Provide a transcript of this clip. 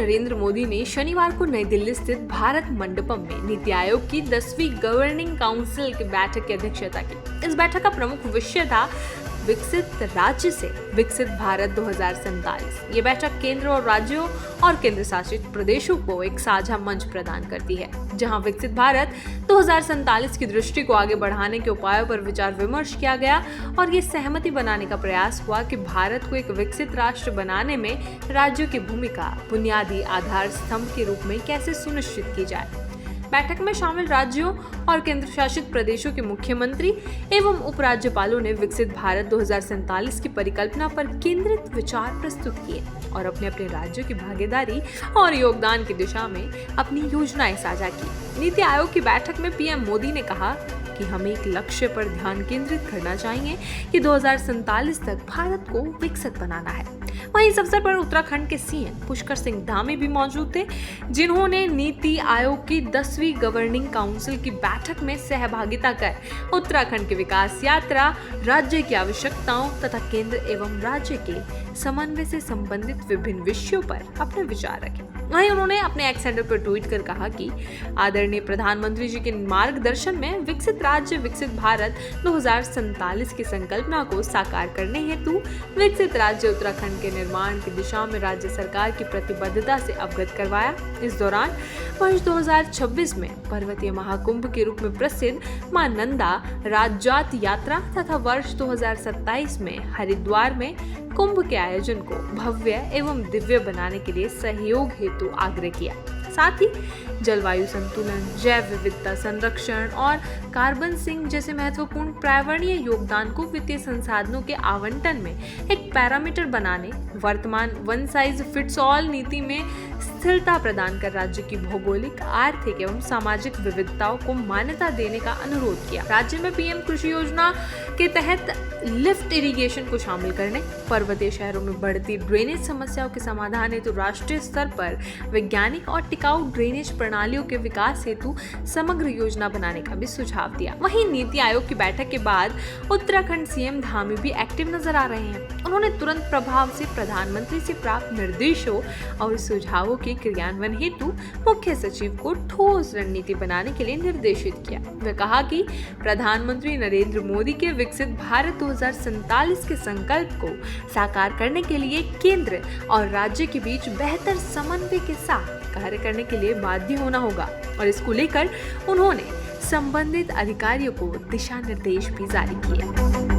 नरेंद्र मोदी ने शनिवार को नई दिल्ली स्थित भारत मंडपम में नीति आयोग की 10वीं गवर्निंग काउंसिल की बैठक की अध्यक्षता की। इस बैठक का प्रमुख विषय था विकसित राज्य से विकसित भारत 2047। ये बैठक केंद्र और राज्यों और केंद्र शासित प्रदेशों को एक साझा मंच प्रदान करती है, जहां विकसित भारत 2047 की दृष्टि को आगे बढ़ाने के उपायों पर विचार विमर्श किया गया और ये सहमति बनाने का प्रयास हुआ कि भारत को एक विकसित राष्ट्र बनाने में राज्यों की भूमिका बुनियादी आधार स्तंभ के रूप में कैसे सुनिश्चित की जाए। बैठक में शामिल राज्यों और केंद्र शासित प्रदेशों के मुख्यमंत्री एवं उपराज्यपालों ने विकसित भारत 2047 की परिकल्पना पर केंद्रित विचार प्रस्तुत किए और अपने अपने राज्यों की भागीदारी और योगदान की दिशा में अपनी योजनाएं साझा की। नीति आयोग की बैठक में पीएम मोदी ने कहा कि हमें एक लक्ष्य पर ध्यान केंद्रित करना चाहिए कि 2047 तक भारत को विकसित बनाना है। वहीं इस अवसर पर उत्तराखंड के सीएम पुष्कर सिंह धामी भी मौजूद थे, जिन्होंने नीति आयोग की 10वीं गवर्निंग काउंसिल की बैठक में सहभागिता कर उत्तराखंड की विकास यात्रा, राज्य की आवश्यकताओं तथा केंद्र एवं राज्य के समन्वय से संबंधित विभिन्न विषयों पर अपने विचार रखे। वहीं उन्होंने अपने एक्स हैंडल पर ट्वीट कर कहा कि आदरणीय प्रधानमंत्री जी के मार्गदर्शन में विकसित राज्य विकसित भारत 2047 की संकल्पना को साकार करने हेतु विकसित राज्य उत्तराखंड के निर्माण की दिशा में राज्य सरकार की प्रतिबद्धता से अवगत करवाया। इस दौरान वर्ष 2026 में पर्वतीय महाकुंभ के रूप में प्रसिद्ध मां नंदा राजजात यात्रा तथा वर्ष 2027 में हरिद्वार में कुंभ के आयोजन को भव्य एवं दिव्य बनाने के लिए सहयोग हेतु आग्रह किया। साथ ही जलवायु संतुलन, जैव विविधता संरक्षण और कार्बन सिंक जैसे महत्वपूर्ण पर्यावरणीय योगदान को वित्तीय संसाधनों के आवंटन में एक पैरामीटर बनाने, वर्तमान वन साइज फिट्स ऑल नीति में स्थिरता प्रदान कर राज्य की भौगोलिक, आर्थिक एवं सामाजिक विविधताओं को मान्यता देने का अनुरोध किया। राज्य में पीएम कृषि योजना के तहत लिफ्ट इरिगेशन को शामिल करने, पर्वतीय शहरों में बढ़ती ड्रेनेज समस्याओं के समाधान हेतु राष्ट्रीय स्तर पर वैज्ञानिक और टिकाऊ ड्रेनेज प्रणालियों के विकास हेतु समग्र योजना बनाने का भी सुझाव दिया। वहीं नीति आयोग की बैठक के बाद उत्तराखंड सीएम धामी भी एक्टिव नजर आ रहे हैं। उन्होंने तुरंत प्रभाव से प्रधानमंत्री से प्राप्त निर्देशों और सुझावों के क्रियान्वयन हेतु मुख्य सचिव को ठोस रणनीति बनाने के लिए निर्देशित किया। वे कहा कि प्रधानमंत्री नरेंद्र मोदी के विकसित भारत 2047 के संकल्प को साकार करने के लिए केंद्र और राज्य के बीच बेहतर समन्वय के साथ कार्य करने के लिए बाध्य होना होगा और इसको लेकर उन्होंने संबंधित अधिकारियों को दिशा निर्देश भी जारी किए।